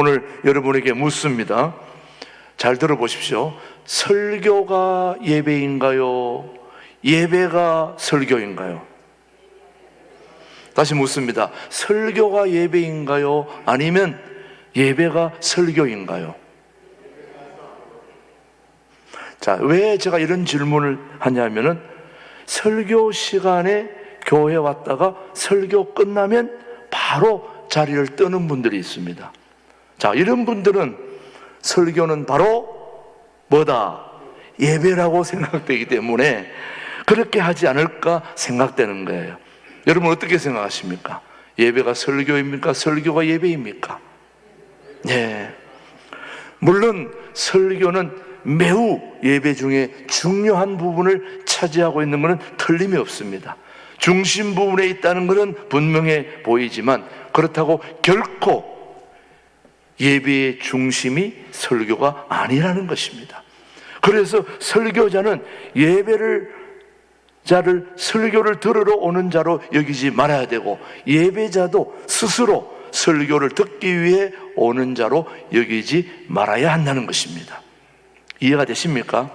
오늘 여러분에게 묻습니다. 잘 들어보십시오. 설교가 예배인가요? 예배가 설교인가요? 다시 묻습니다. 설교가 예배인가요? 아니면 예배가 설교인가요? 자, 왜 제가 이런 질문을 하냐면은 설교 시간에 교회 왔다가 설교 끝나면 바로 자리를 뜨는 분들이 있습니다. 자, 이런 분들은 설교는 바로 뭐다? 예배라고 생각되기 때문에 그렇게 하지 않을까 생각되는 거예요. 여러분 어떻게 생각하십니까? 예배가 설교입니까? 설교가 예배입니까? 네. 물론 설교는 매우 예배 중에 중요한 부분을 차지하고 있는 것은 틀림이 없습니다. 중심 부분에 있다는 것은 분명해 보이지만 그렇다고 결코 예배의 중심이 설교가 아니라는 것입니다. 그래서 설교자는 설교를 들으러 오는 자로 여기지 말아야 되고, 예배자도 스스로 설교를 듣기 위해 오는 자로 여기지 말아야 한다는 것입니다. 이해가 되십니까?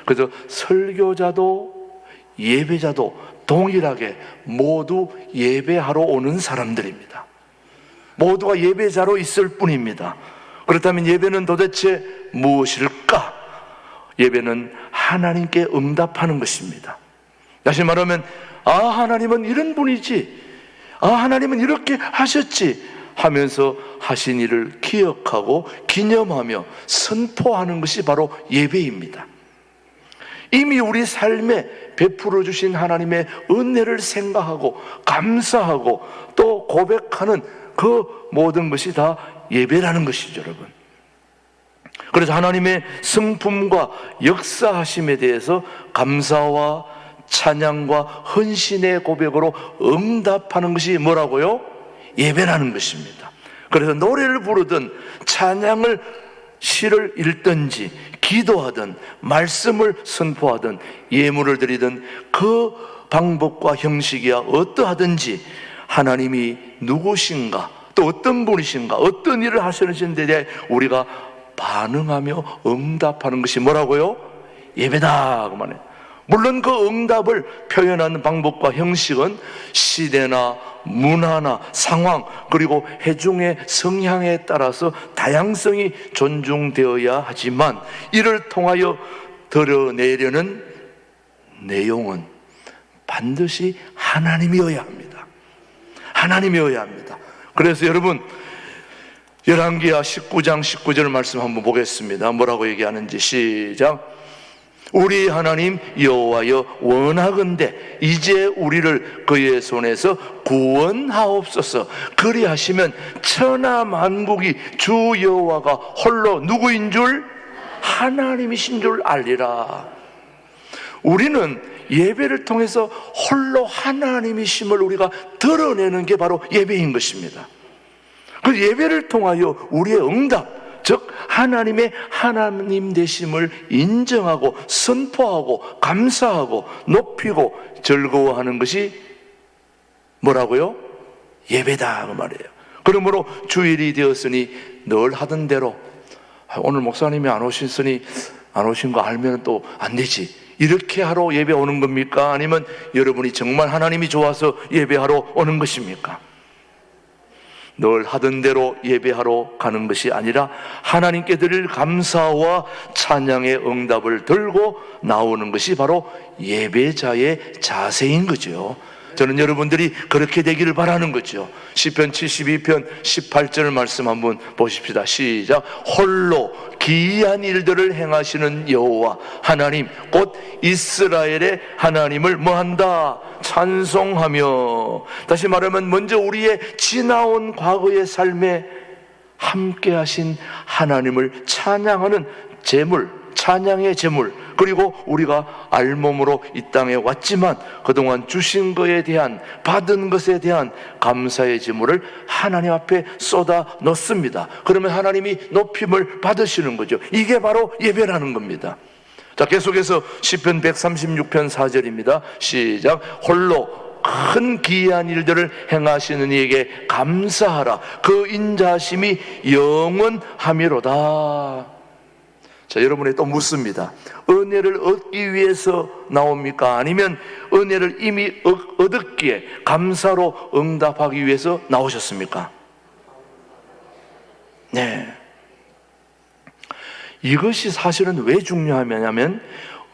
그래서 설교자도 예배자도 동일하게 모두 예배하러 오는 사람들입니다. 모두가 예배자로 있을 뿐입니다. 그렇다면 예배는 도대체 무엇일까? 예배는 하나님께 응답하는 것입니다. 다시 말하면 하나님은 이런 분이지, 하나님은 이렇게 하셨지 하면서 하신 일을 기억하고 기념하며 선포하는 것이 바로 예배입니다. 이미 우리 삶에 베풀어 주신 하나님의 은혜를 생각하고 감사하고 또 고백하는 그 모든 것이 다 예배라는 것이죠, 여러분. 그래서 하나님의 성품과 역사하심에 대해서 감사와 찬양과 헌신의 고백으로 응답하는 것이 뭐라고요? 예배라는 것입니다. 그래서 노래를 부르든 찬양을 시를 읽든지 기도하든 말씀을 선포하든 예물을 드리든 그 방법과 형식이야 어떠하든지 하나님이 누구신가, 또 어떤 분이신가, 어떤 일을 하시는지에 대해 우리가 반응하며 응답하는 것이 뭐라고요? 예배다 그 말이에요. 물론 그 응답을 표현하는 방법과 형식은 시대나 문화나 상황 그리고 회중의 성향에 따라서 다양성이 존중되어야 하지만 이를 통하여 드러내려는 내용은 반드시 하나님이어야 합니다. 하나님이어야 합니다. 그래서 여러분 열왕기하 19장 19절 말씀 한번 보겠습니다. 뭐라고 얘기하는지 시작. 우리 하나님 여호와여 원하건대 이제 우리를 그의 손에서 구원하옵소서. 그리하시면 천하 만국이 주 여호와가 홀로 누구인 줄 하나님이신 줄 알리라. 우리는 예배를 통해서 홀로 하나님이심을 우리가 드러내는 게 바로 예배인 것입니다. 그 예배를 통하여 우리의 응답, 즉 하나님의 하나님 되심을 인정하고 선포하고 감사하고 높이고 즐거워하는 것이 뭐라고요? 예배다 그 말이에요. 그러므로 주일이 되었으니 늘 하던 대로 오늘 목사님이 안 오셨으니 안 오신 거 알면 또 안 되지, 이렇게 하러 예배 오는 겁니까? 아니면 여러분이 정말 하나님이 좋아서 예배하러 오는 것입니까? 늘 하던 대로 예배하러 가는 것이 아니라 하나님께 드릴 감사와 찬양의 응답을 들고 나오는 것이 바로 예배자의 자세인 거죠. 저는 여러분들이 그렇게 되기를 바라는 거죠. 시편 72편 18절 말씀 한번 보십시다. 시작. 홀로 기이한 일들을 행하시는 여호와 하나님 곧 이스라엘의 하나님을 뭐한다? 찬송하며. 다시 말하면 먼저 우리의 지나온 과거의 삶에 함께 하신 하나님을 찬양하는 제물, 찬양의 제물, 그리고 우리가 알몸으로 이 땅에 왔지만 그동안 주신 것에 대한, 받은 것에 대한 감사의 제물을 하나님 앞에 쏟아 넣습니다. 그러면 하나님이 높임을 받으시는 거죠. 이게 바로 예배라는 겁니다. 자, 계속해서 시편 136편 4절입니다. 시작. 홀로 큰 기이한 일들을 행하시는 이에게 감사하라. 그 인자심이 영원하미로다. 자, 여러분이 또 묻습니다. 은혜를 얻기 위해서 나옵니까? 아니면 은혜를 이미 얻었기에 감사로 응답하기 위해서 나오셨습니까? 네. 이것이 사실은 왜 중요하냐면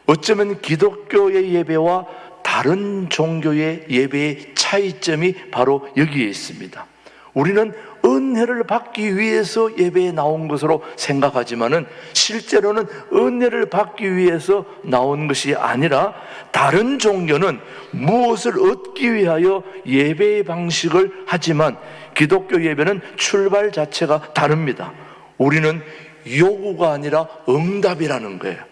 어쩌면 기독교의 예배와 다른 종교의 예배의 차이점이 바로 여기에 있습니다. 우리는 은혜를 받기 위해서 예배에 나온 것으로 생각하지만은 실제로는 은혜를 받기 위해서 나온 것이 아니라 다른 종교는 무엇을 얻기 위하여 예배의 방식을 하지만 기독교 예배는 출발 자체가 다릅니다. 우리는 요구가 아니라 응답이라는 거예요.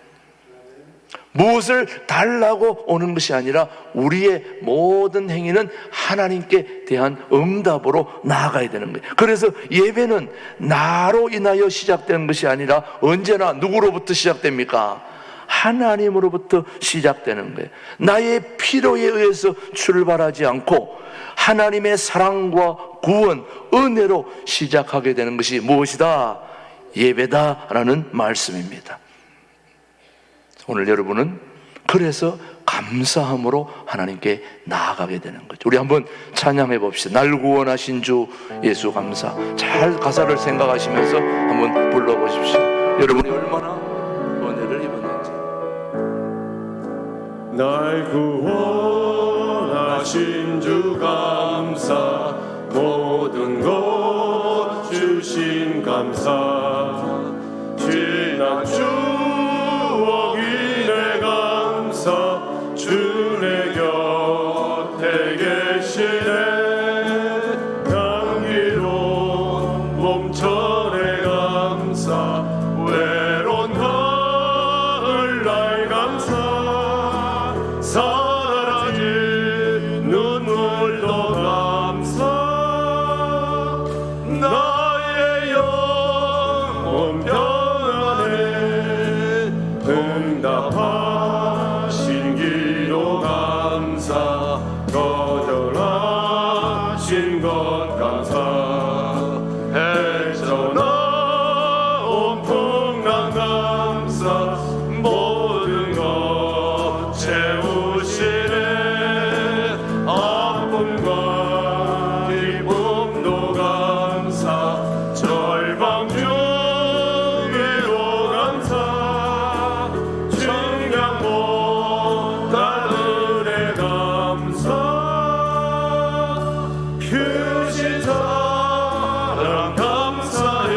무엇을 달라고 오는 것이 아니라 우리의 모든 행위는 하나님께 대한 응답으로 나아가야 되는 거예요. 그래서 예배는 나로 인하여 시작되는 것이 아니라 언제나 누구로부터 시작됩니까? 하나님으로부터 시작되는 거예요. 나의 필요에 의해서 출발하지 않고 하나님의 사랑과 구원, 은혜로 시작하게 되는 것이 무엇이다? 예배다라는 말씀입니다. 오늘 여러분은 그래서 감사함으로 하나님께 나아가게 되는 거죠. 우리 한번 찬양해 봅시다. 날 구원하신 주 예수 감사. 잘 가사를 생각하시면서 한번 불러보십시오. 여러분이 얼마나 은혜를 입었는지. 날 구원하신 주 감사, 모든 것 주신 감사, 지난 추억 이래 감사, 주의 곁에 계시네. 향기로운 몸천에 감사, 외로운 가을 날 감사, 사라진 눈물도 감사, 나의 영혼 평안에 응답하신 기도 감사, 거절하신 것 감사, 헤쳐나온 풍랑 감사, 모든 것 채우시네. 아픔과 기쁨도 감사, 절망 중에도 감사, 증량 못할 은혜 감사, 크신 사랑 감사해.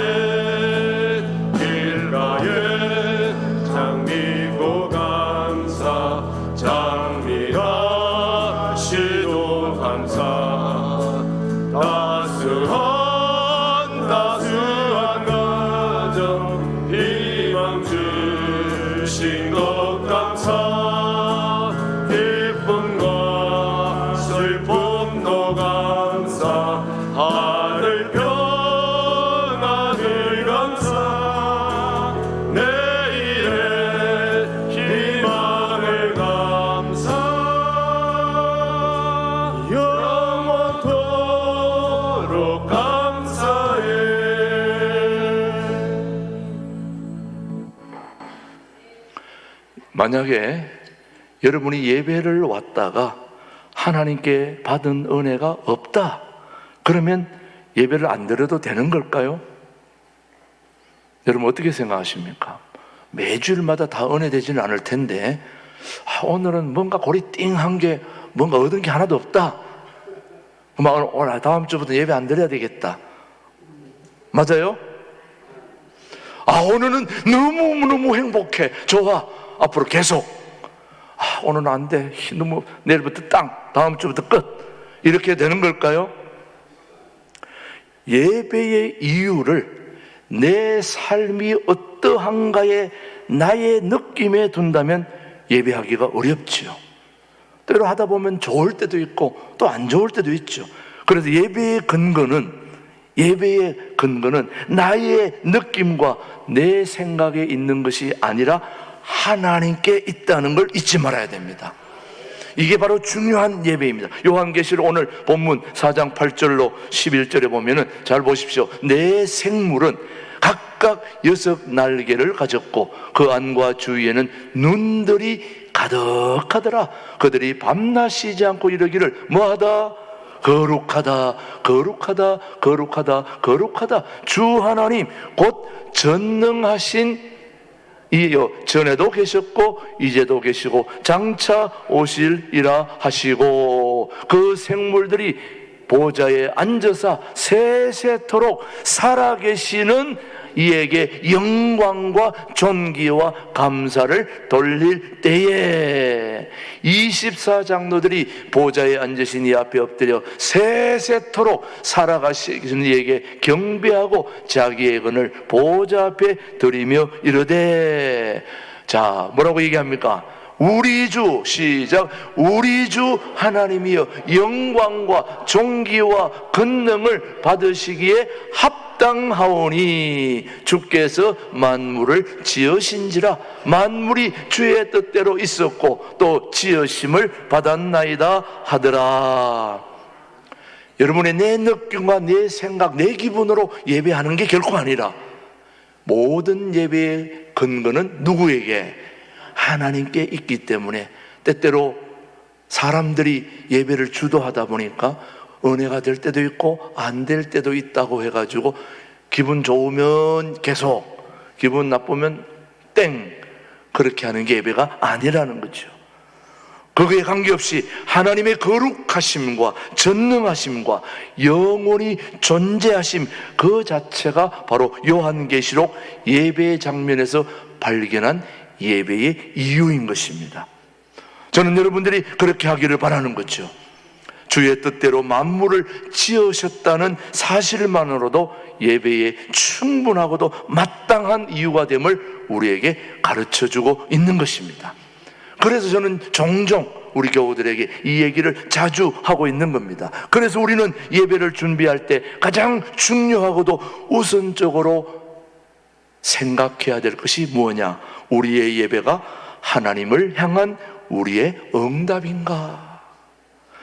길가에 장미꽃 감사, 장미하시도 감사, 따스한 가정 희망 주신 것 감사, 기쁨과 슬픔도 감사, 하늘 평안을 감사, 내일의 희망을 감사, 영원토록 감사해. 만약에 여러분이 예배를 왔다가 하나님께 받은 은혜가 없다, 그러면 예배를 안 드려도 되는 걸까요? 여러분 어떻게 생각하십니까? 매주일마다 다 은혜 되지는 않을 텐데 오늘은 뭔가 골이 띵한 게, 뭔가 얻은 게 하나도 없다, 오늘 다음 주부터 예배 안 드려야 되겠다. 맞아요? 오늘은 너무너무 행복해, 좋아, 앞으로 계속. 오늘은 안 돼, 너무, 내일부터 다음 주부터 끝, 이렇게 되는 걸까요? 예배의 이유를 내 삶이 어떠한가에 나의 느낌에 둔다면 예배하기가 어렵지요. 때로 하다 보면 좋을 때도 있고 또 안 좋을 때도 있죠. 그래서 예배의 근거는 나의 느낌과 내 생각에 있는 것이 아니라 하나님께 있다는 걸 잊지 말아야 됩니다. 이게 바로 중요한 예배입니다. 요한계시록 오늘 본문 4장 8절로 11절에 보면은 잘 보십시오. 네 생물은 각각 6 날개를 가졌고 그 안과 주위에는 눈들이 가득하더라. 그들이 밤낮 쉬지 않고 이르기를 뭐하다? 거룩하다, 거룩하다, 거룩하다, 거룩하다. 주 하나님 곧 전능하신 이여 전에도 계셨고 이제도 계시고 장차 오실이라 하시고, 그 생물들이 보좌에 앉아서 세세토록 살아계시는 이에게 영광과 존귀와 감사를 돌릴 때에 24장로들이 보좌에 앉으신 이 앞에 엎드려 세세토록 살아가시는 이에게 경배하고 자기의 근을 보좌 앞에 드리며 이르되, 자 뭐라고 얘기합니까? 우리 주, 시작, 우리 주 하나님이여 영광과 존귀와 권능을 받으시기에 합당하오니 주께서 만물을 지으신지라. 만물이 주의 뜻대로 있었고 또 지으심을 받았나이다 하더라. 여러분의 내 느낌과 내 생각, 내 기분으로 예배하는 게 결코 아니라 모든 예배의 근거는 누구에게? 하나님께 있기 때문에 때때로 사람들이 예배를 주도하다 보니까 은혜가 될 때도 있고 안 될 때도 있다고 해가지고 기분 좋으면 계속, 기분 나쁘면 땡, 그렇게 하는 게 예배가 아니라는 거죠. 거기에 관계없이 하나님의 거룩하심과 전능하심과 영원히 존재하심 그 자체가 바로 요한계시록 예배의 장면에서 발견한 예배의 이유인 것입니다. 저는 여러분들이 그렇게 하기를 바라는 거죠. 주의 뜻대로 만물을 지으셨다는 사실만으로도 예배에 충분하고도 마땅한 이유가 됨을 우리에게 가르쳐주고 있는 것입니다. 그래서 저는 종종 우리 교우들에게 이 얘기를 자주 하고 있는 겁니다. 그래서 우리는 예배를 준비할 때 가장 중요하고도 우선적으로 생각해야 될 것이 뭐냐? 우리의 예배가 하나님을 향한 우리의 응답인가?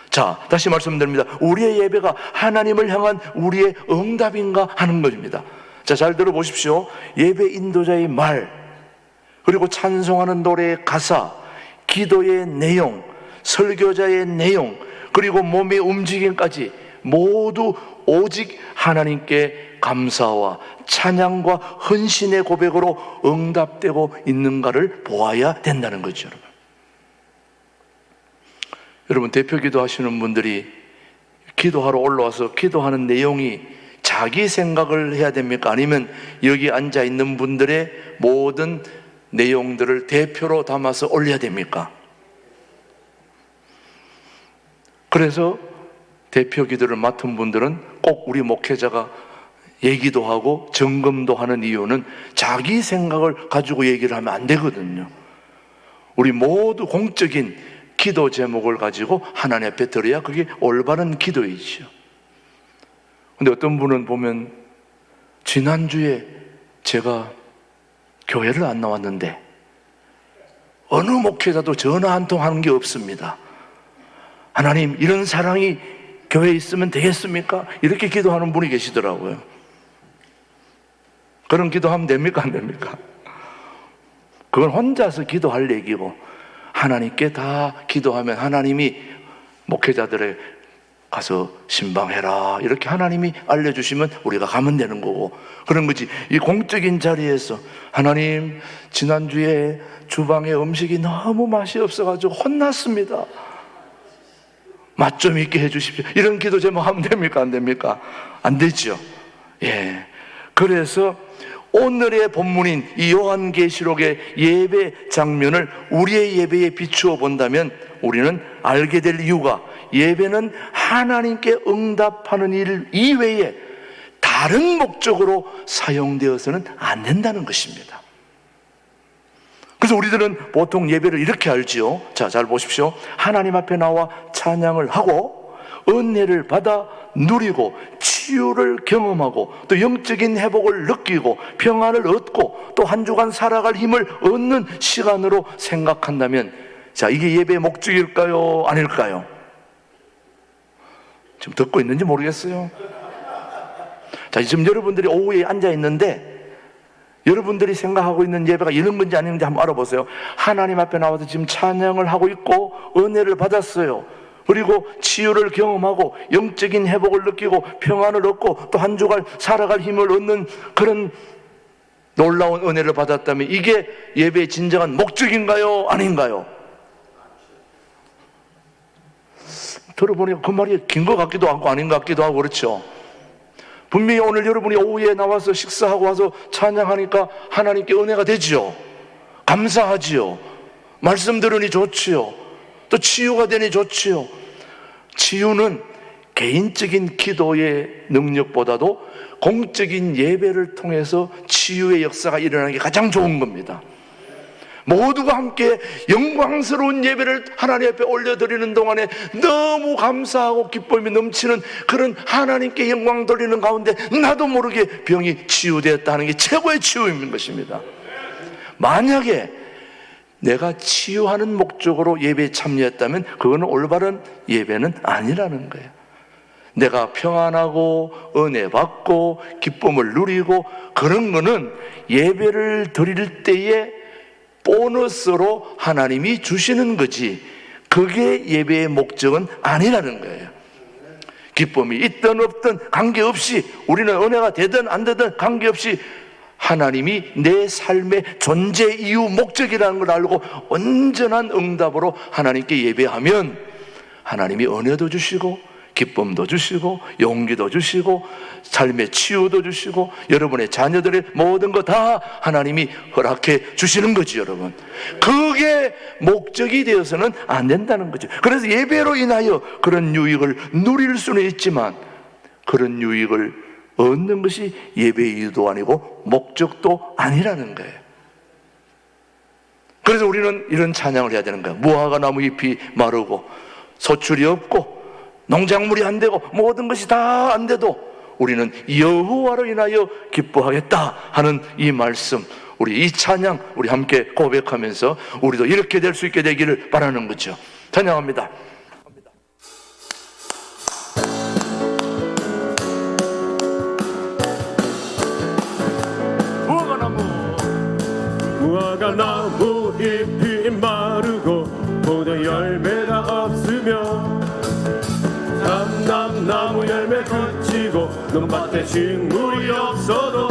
자, 다시 말씀드립니다. 우리의 예배가 하나님을 향한 우리의 응답인가 하는 것입니다. 자, 잘 들어보십시오. 예배 인도자의 말, 그리고 찬송하는 노래의 가사, 기도의 내용, 설교자의 내용, 그리고 몸의 움직임까지 모두 오직 하나님께 감사와 찬양과 헌신의 고백으로 응답되고 있는가를 보아야 된다는 거죠. 여러분, 대표 기도하시는 분들이 기도하러 올라와서 기도하는 내용이 자기 생각을 해야 됩니까? 아니면 여기 앉아 있는 분들의 모든 내용들을 대표로 담아서 올려야 됩니까? 그래서 대표 기도를 맡은 분들은 꼭 우리 목회자가 얘기도 하고 점검도 하는 이유는 자기 생각을 가지고 얘기를 하면 안 되거든요. 우리 모두 공적인 기도 제목을 가지고 하나님 앞에 드려야 그게 올바른 기도이죠. 근데 어떤 분은 보면 지난주에 제가 교회를 안 나왔는데 어느 목회자도 전화 한 통 하는 게 없습니다. 하나님, 이런 사랑이 교회에 있으면 되겠습니까? 이렇게 기도하는 분이 계시더라고요. 그런 기도하면 됩니까? 안 됩니까? 그건 혼자서 기도할 얘기고, 하나님께 다 기도하면 하나님이 목회자들에 가서 신방해라 이렇게 하나님이 알려주시면 우리가 가면 되는 거고, 그런 거지. 이 공적인 자리에서 하나님, 지난주에 주방에 음식이 너무 맛이 없어가지고 혼났습니다. 맛 좀 있게 해주십시오. 이런 기도 제목 하면 됩니까? 안 됩니까? 안 되죠. 예. 그래서 오늘의 본문인 이 요한계시록의 예배 장면을 우리의 예배에 비추어 본다면 우리는 알게 될 이유가, 예배는 하나님께 응답하는 일 이외에 다른 목적으로 사용되어서는 안 된다는 것입니다. 그래서 우리들은 보통 예배를 이렇게 알지요. 자, 잘 보십시오. 하나님 앞에 나와 찬양을 하고 은혜를 받아 누리고 치유를 경험하고 또 영적인 회복을 느끼고 평안을 얻고 또 한 주간 살아갈 힘을 얻는 시간으로 생각한다면 자, 이게 예배의 목적일까요? 아닐까요? 지금 듣고 있는지 모르겠어요. 자, 지금 여러분들이 오후에 앉아 있는데 여러분들이 생각하고 있는 예배가 이런 건지 아닌지 한번 알아보세요. 하나님 앞에 나와서 지금 찬양을 하고 있고 은혜를 받았어요. 그리고 치유를 경험하고 영적인 회복을 느끼고 평안을 얻고 또 한 주간 살아갈 힘을 얻는 그런 놀라운 은혜를 받았다면 이게 예배의 진정한 목적인가요? 아닌가요? 들어보니까 그 말이 긴 것 같기도 하고 아닌 것 같기도 하고 그렇죠. 분명히 오늘 여러분이 오후에 나와서 식사하고 와서 찬양하니까 하나님께 은혜가 되지요. 감사하지요. 말씀 들으니 좋지요. 또 치유가 되니 좋지요. 치유는 개인적인 기도의 능력보다도 공적인 예배를 통해서 치유의 역사가 일어나는 게 가장 좋은 겁니다. 모두가 함께 영광스러운 예배를 하나님 앞에 올려드리는 동안에 너무 감사하고 기쁨이 넘치는 그런 하나님께 영광 돌리는 가운데 나도 모르게 병이 치유되었다는 게 최고의 치유인 것입니다. 만약에 내가 치유하는 목적으로 예배에 참여했다면 그거는 올바른 예배는 아니라는 거예요. 내가 평안하고 은혜 받고 기쁨을 누리고 그런 거는 예배를 드릴 때에 보너스로 하나님이 주시는 거지 그게 예배의 목적은 아니라는 거예요. 기쁨이 있든 없든 관계없이 우리는 은혜가 되든 안 되든 관계없이 하나님이 내 삶의 존재 이유 목적이라는 걸 알고 온전한 응답으로 하나님께 예배하면 하나님이 은혜도 주시고 기쁨도 주시고 용기도 주시고 삶의 치유도 주시고 여러분의 자녀들의 모든 거 다 하나님이 허락해 주시는 거지 여러분. 그게 목적이 되어서는 안 된다는 거죠. 그래서 예배로 인하여 그런 유익을 누릴 수는 있지만 그런 유익을 얻는 것이 예배의 이유도 아니고 목적도 아니라는 거예요. 그래서 우리는 이런 찬양을 해야 되는 거예요. 무화과 나무 잎이 마르고 소출이 없고 농작물이 안 되고 모든 것이 다 안 돼도 우리는 여호와로 인하여 기뻐하겠다 하는 이 말씀, 우리 이 찬양 우리 함께 고백하면서 우리도 이렇게 될 수 있게 되기를 바라는 거죠. 찬양합니다. 무화과 나무 잎이 마르고 포도 열매가 없으며 감람나무 열매 그치고 논밭에 식물이 없어도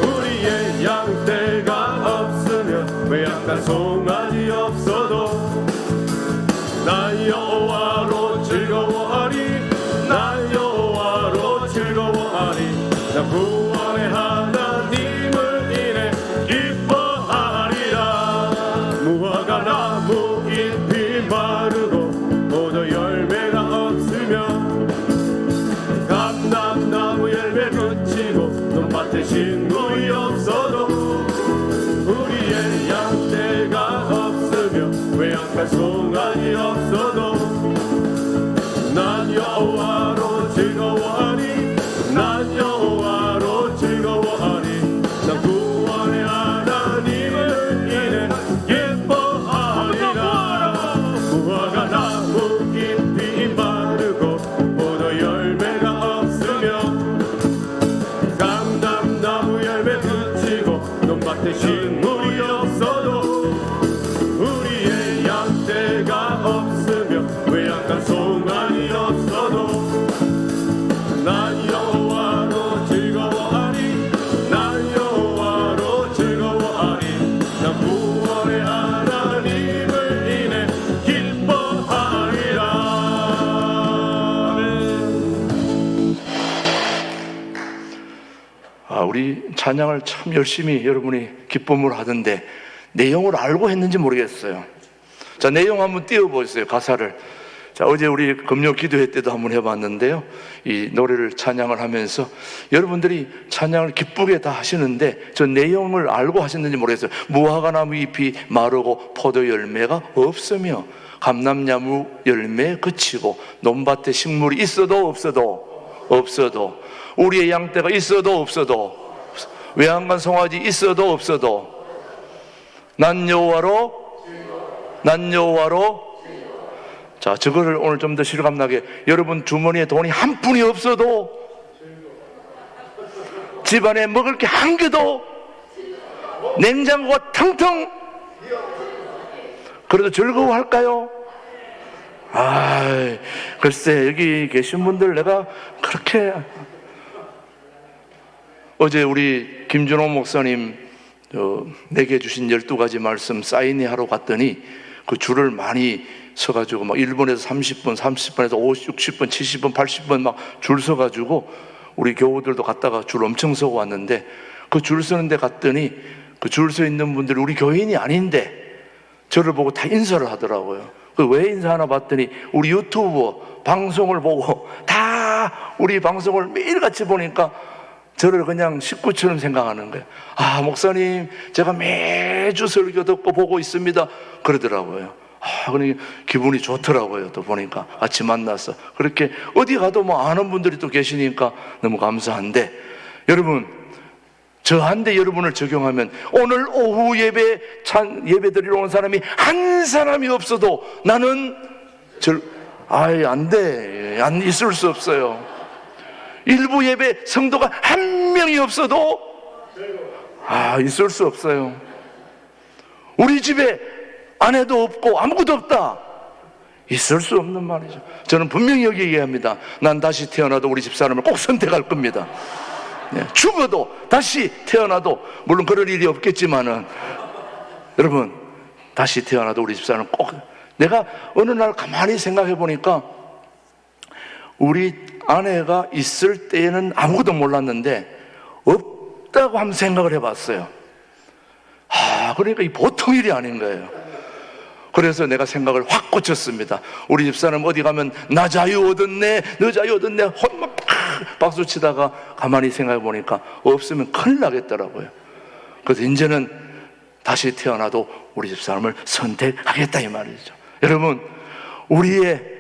우리의 양떼가 없으며 외양간 송아지 없어도 나 여호와로 즐거워하리 나 여호와로 즐거워하리 나 구원의 하나님을 인해 기뻐하리라. 무화과 나무 잎이 마르고 포도 열매가 없으며 감람나무 열매 그치고 논밭에 식물이 없어도 우리의 양떼가 없으며 외양간 송아지 없어도 난 여호와로 즐거워하리 난 여호와로 즐거워하리 난 구원의 하나님을 인해 기뻐하리라. 무화과 나무 잎이 마르고 포도 열매가 없으며 감람나무 열매 그치고 논밭에 식물이 없어도 우리의 양떼가 없으며 외양간 송아지 없어도 난 여호와로 즐거워하리 난 여호와로 즐거워하리 난 구원의 하나님을 인해 기뻐하리라. 우리 찬양을 참 열심히 여러분이 기쁨으로 하던데 내용을 알고 했는지 모르겠어요. 자, 내용 한번 띄워보세요. 가사를. 자, 어제 우리 금요 기도회 때도 한번 해봤는데요. 이 노래를 찬양을 하면서 여러분들이 찬양을 기쁘게 다 하시는데 저 내용을 알고 하셨는지 모르겠어요. 무화과 나무 잎이 마르고 포도 열매가 없으며 감람나무 열매 그치고 논밭에 식물이 있어도 없어도 우리의 양떼가 있어도 없어도 외양간 송아지 있어도 없어도 난 여호와로 난 여호와로. 자, 저거를 오늘 좀 더 실감나게, 여러분 주머니에 돈이 한 푼이 없어도, 집안에 먹을 게 한 개도, 냉장고가 텅텅, 그래도 즐거워할까요? 글쎄, 여기 계신 분들 내가 그렇게, 어제 우리 김준호 목사님 내게 주신 12가지 말씀 사인회 하러 갔더니 그 줄을 많이 서가지고 막 1분에서 30분, 30분에서 50, 60분, 70분, 80분 막 줄 서가지고 우리 교우들도 갔다가 줄 엄청 서고 왔는데, 그 줄 서는 데 갔더니 그 줄 서 있는 분들이 우리 교인이 아닌데 저를 보고 다 인사를 하더라고요. 그 왜 인사하나 봤더니 우리 유튜브 방송을 보고, 다 우리 방송을 매일같이 보니까 저를 그냥 식구처럼 생각하는 거예요. 목사님, 제가 매주 설교 듣고 보고 있습니다, 그러더라고요. 그러니 기분이 좋더라고요. 또 보니까 같이 만나서 그렇게 어디 가도 뭐 아는 분들이 또 계시니까 너무 감사한데, 여러분, 저한테 여러분을 적용하면 오늘 오후 예배 드리러 온 사람이 한 사람이 없어도 나는 안 돼. 안 있을 수 없어요. 일부 예배 성도가 한 명이 없어도 있을 수 없어요. 우리 집에 아내도 없고 아무것도 없다, 있을 수 없는 말이죠. 저는 분명히 여기 얘기합니다. 난 다시 태어나도 우리 집사람을 꼭 선택할 겁니다. 죽어도 다시 태어나도, 물론 그럴 일이 없겠지만은, 여러분, 다시 태어나도 우리 집사람은 꼭. 내가 어느 날 가만히 생각해 보니까 우리 아내가 있을 때에는 아무것도 몰랐는데 없다고 한번 생각을 해봤어요. 그러니까 이 보통 일이 아닌 거예요. 그래서 내가 생각을 확 고쳤습니다. 우리 집사람 어디 가면 나 자유 얻었네, 너 자유 얻었네, 막 박수 치다가 가만히 생각해 보니까 없으면 큰일 나겠더라고요. 그래서 이제는 다시 태어나도 우리 집사람을 선택하겠다, 이 말이죠. 여러분, 우리의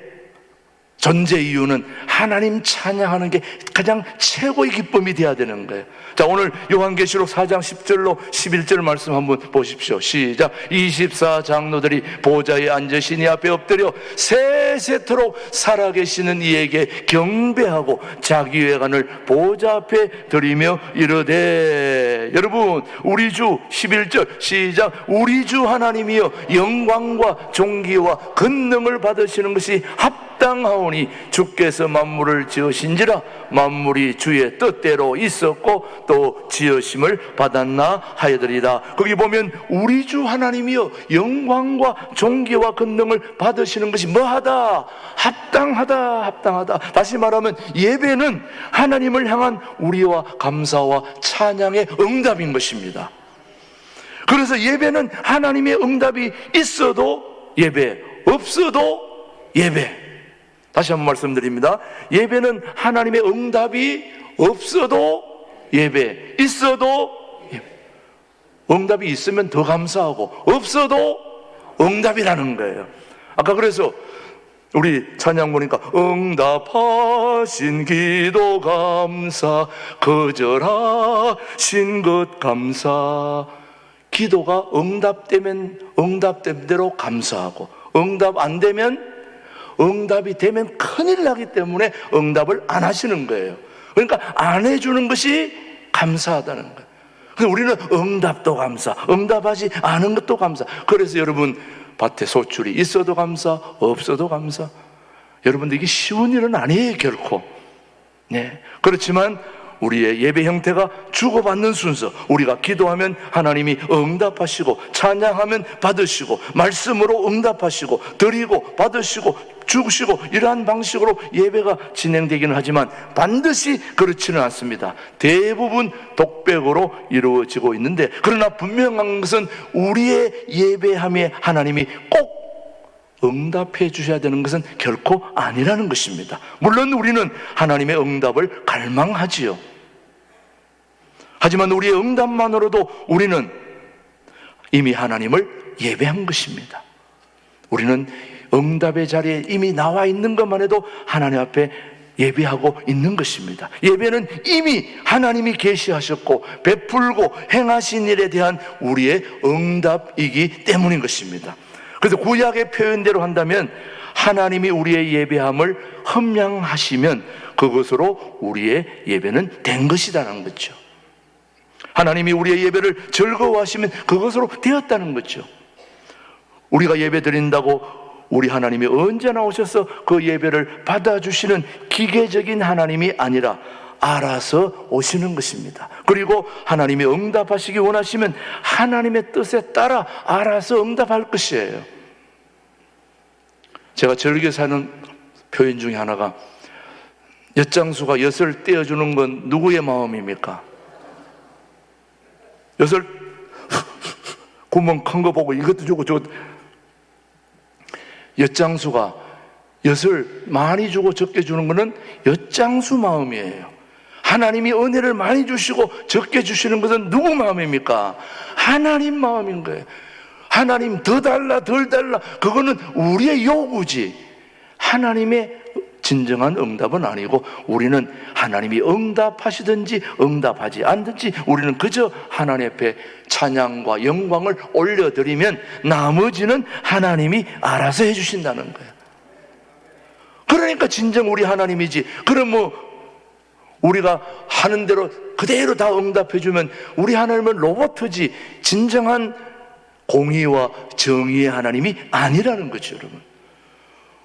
존재 이유는 하나님 찬양하는 게 가장 최고의 기쁨이 되어야 되는 거예요. 자, 오늘 요한계시록 4장 10절로 11절 말씀 한번 보십시오. 시작. 24장로들이 보좌에 앉으시니 앞에 엎드려 세세토록 살아계시는 이에게 경배하고 자기 외관을 보좌 앞에 드리며 이르되. 여러분, 우리 주 11절 시작. 우리 주 하나님이여 영광과 존귀와 권능을 받으시는 것이 합당하오니 주께서 만물을 지으신지라 만물이 주의 뜻대로 있었고 또 지으심을 받았나 하여들이다. 거기 보면 우리 주 하나님이여 영광과 존귀와 권능을 받으시는 것이 뭐하다? 합당하다, 합당하다. 다시 말하면 예배는 하나님을 향한 우리와 감사와 찬양의 응답인 것입니다. 그래서 예배는 하나님의 응답이 있어도 예배, 없어도 예배. 다시 한번 말씀드립니다. 예배는 하나님의 응답이 없어도 예배, 있어도 예배. 응답이 있으면 더 감사하고 없어도 응답이라는 거예요. 아까 그래서 우리 찬양 보니까 응답하신 기도 감사, 거절하신 것 감사. 기도가 응답되면 응답된 대로 감사하고, 응답 안 되면, 응답이 되면 큰일 나기 때문에 응답을 안 하시는 거예요. 그러니까 안 해주는 것이 감사하다는 거예요. 그래서 우리는 응답도 감사, 응답하지 않은 것도 감사. 그래서 여러분, 밭에 소출이 있어도 감사, 없어도 감사. 여러분들 이게 쉬운 일은 아니에요, 결코. 네. 그렇지만 우리의 예배 형태가 주고받는 순서, 우리가 기도하면 하나님이 응답하시고, 찬양하면 받으시고, 말씀으로 응답하시고, 드리고 받으시고 주시고, 이러한 방식으로 예배가 진행되기는 하지만 반드시 그렇지는 않습니다. 대부분 독백으로 이루어지고 있는데, 그러나 분명한 것은 우리의 예배함에 하나님이 꼭 응답해 주셔야 되는 것은 결코 아니라는 것입니다. 물론 우리는 하나님의 응답을 갈망하지요. 하지만 우리의 응답만으로도 우리는 이미 하나님을 예배한 것입니다. 우리는 응답의 자리에 이미 나와 있는 것만 해도 하나님 앞에 예배하고 있는 것입니다. 예배는 이미 하나님이 계시하셨고 베풀고 행하신 일에 대한 우리의 응답이기 때문인 것입니다. 그래서 구약의 표현대로 한다면 하나님이 우리의 예배함을 흠양하시면 그것으로 우리의 예배는 된 것이라는 거죠. 하나님이 우리의 예배를 즐거워하시면 그것으로 되었다는 거죠. 우리가 예배 드린다고 우리 하나님이 언제나 오셔서 그 예배를 받아주시는 기계적인 하나님이 아니라 알아서 오시는 것입니다. 그리고 하나님이 응답하시기 원하시면 하나님의 뜻에 따라 알아서 응답할 것이에요. 제가 즐겨 사는 표현 중에 하나가 엿장수가 엿을 떼어주는 건 누구의 마음입니까? 엿을 구멍 큰 거 보고 이것도 주고 저것도. 엿장수가 엿을 많이 주고 적게 주는 것은 엿장수 마음이에요. 하나님이 은혜를 많이 주시고 적게 주시는 것은 누구 마음입니까? 하나님 마음인 거예요. 하나님 더 달라 덜 달라 그거는 우리의 요구지 하나님의 진정한 응답은 아니고 우리는 하나님이 응답하시든지 응답하지 않든지 우리는 그저 하나님 앞에 찬양과 영광을 올려드리면 나머지는 하나님이 알아서 해주신다는 거예요. 그러니까 진정 우리 하나님이지. 그럼 뭐 우리가 하는 대로 그대로 다 응답해주면 우리 하나님은 로봇이지 진정한 공의와 정의의 하나님이 아니라는 거죠. 여러분,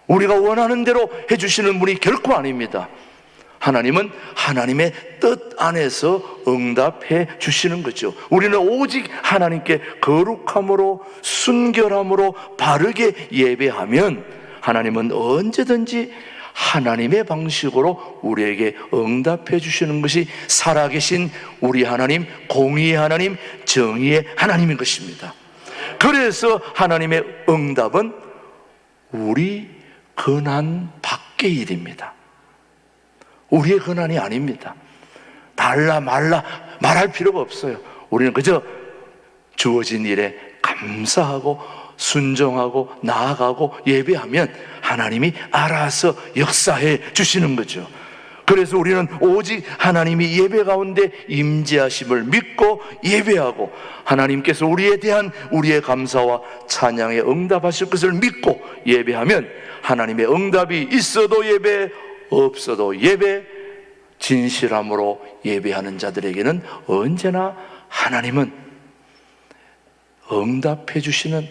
우리가 원하는 대로 해주시는 분이 결코 아닙니다. 하나님은 하나님의 뜻 안에서 응답해 주시는 거죠. 우리는 오직 하나님께 거룩함으로 순결함으로 바르게 예배하면 하나님은 언제든지 하나님의 방식으로 우리에게 응답해 주시는 것이 살아계신 우리 하나님, 공의의 하나님, 정의의 하나님인 것입니다. 그래서 하나님의 응답은 우리 권한 밖의 일입니다. 우리의 권한이 아닙니다. 달라 말라 말할 필요가 없어요. 우리는 그저 주어진 일에 감사하고 순종하고 나아가고 예배하면 하나님이 알아서 역사해 주시는 거죠. 그래서 우리는 오직 하나님이 예배 가운데 임재하심을 믿고 예배하고 하나님께서 우리에 대한 우리의 감사와 찬양에 응답하실 것을 믿고 예배하면 하나님의 응답이 있어도 예배, 없어도 예배, 진실함으로 예배하는 자들에게는 언제나 하나님은 응답해 주시는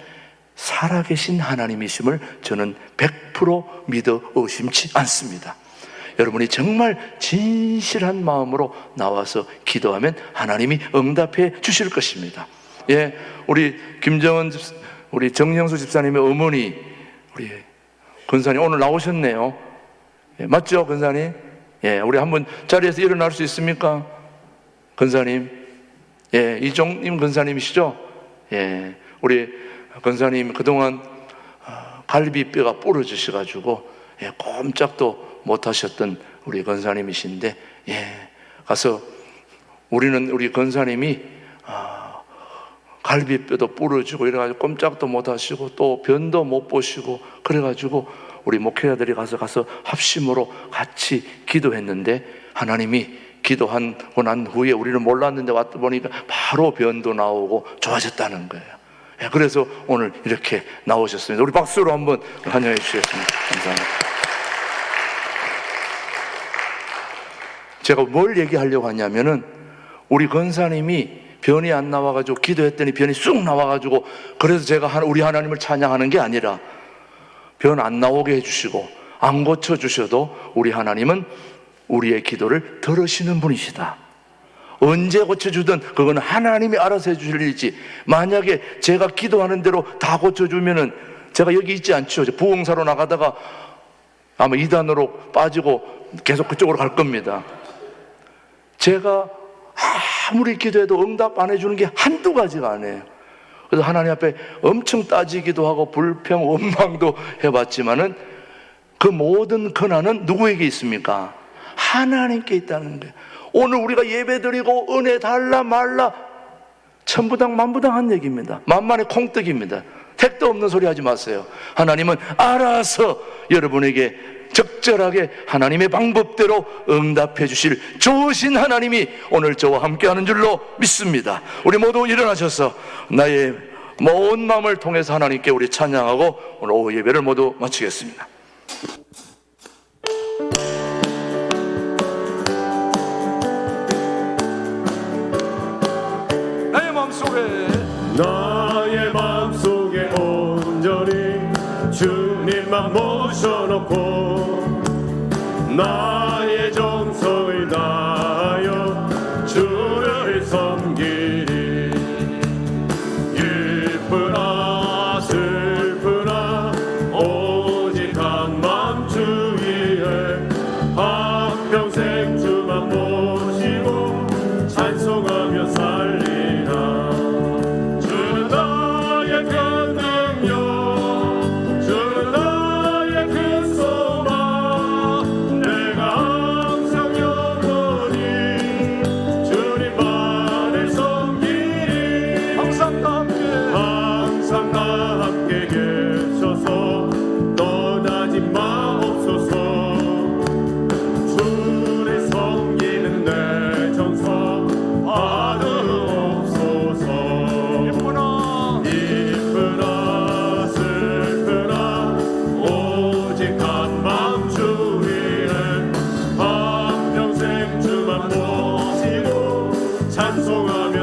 살아계신 하나님이심을 저는 100% 믿어 의심치 않습니다. 여러분이 정말 진실한 마음으로 나와서 기도하면 하나님이 응답해 주실 것입니다. 예, 우리 김정은 우리 정영수 집사님의 어머니 우리 권사님 오늘 나오셨네요. 예, 맞죠, 권사님? 예, 우리 한번 자리에서 일어날 수 있습니까, 권사님? 예, 이종님 권사님이시죠? 예, 우리 권사님 그동안 갈비뼈가 부러지셔가지고 예, 꼼짝도 못하셨던 우리 권사님이신데 예, 가서 우리는 우리 권사님이 갈비뼈도 부러지고 이래가지고 꼼짝도 못하시고 또 변도 못 보시고 그래가지고 우리 목회자들이 가서 합심으로 같이 기도했는데 하나님이 기도하고 난 후에 우리는 몰랐는데 왔다 보니까 바로 변도 나오고 좋아졌다는 거예요. 그래서 오늘 이렇게 나오셨습니다. 우리 박수로 한번 환영해 주시겠습니다. 감사합니다. 제가 뭘 얘기하려고 하냐면은 우리 권사님이 변이 안 나와가지고 기도했더니 변이 쑥 나와가지고 그래서 제가 우리 하나님을 찬양하는 게 아니라 변 안 나오게 해주시고 안 고쳐주셔도 우리 하나님은 우리의 기도를 들으시는 분이시다. 언제 고쳐주든 그건 하나님이 알아서 해주실 일이지 만약에 제가 기도하는 대로 다 고쳐주면은 제가 여기 있지 않죠. 부흥사로 나가다가 아마 이단으로 빠지고 계속 그쪽으로 갈 겁니다. 제가 아무리 기도해도 응답 안 해주는 게 한두 가지가 아니에요. 그래서 하나님 앞에 엄청 따지기도 하고 불평, 원망도 해봤지만은 그 모든 권한은 누구에게 있습니까? 하나님께 있다는 거예요. 오늘 우리가 예배드리고 은혜 달라 말라 천부당 만부당한 얘기입니다. 만만의 콩떡입니다. 택도 없는 소리 하지 마세요. 하나님은 알아서 여러분에게 적절하게 하나님의 방법대로 응답해 주실 좋으신 하나님이 오늘 저와 함께하는 줄로 믿습니다. 우리 모두 일어나셔서 나의 온 마음을 통해서 하나님께 우리 찬양하고 오늘 오후 예배를 모두 마치겠습니다. 나의 마음속에 온전히 주님만 모셔놓고 나의 정성을 다하여 주를 섬기리. 기쁘나 슬프나 오직 한 맘 주 위에 한평생 주만 모시고 찬송하며 살리라. 주는 나의 큰 능력, 주는 나의 큰 소망, 내가 항상 영원히 주님만을 섬기리. 항상 나 함께 계셔서 떠나지 마옵소서. 주를 섬기는 내 정성 받으옵소서. 기쁘나 슬프나 오직 한 마음 주 위에 한평생 주만 모시고 찬송하며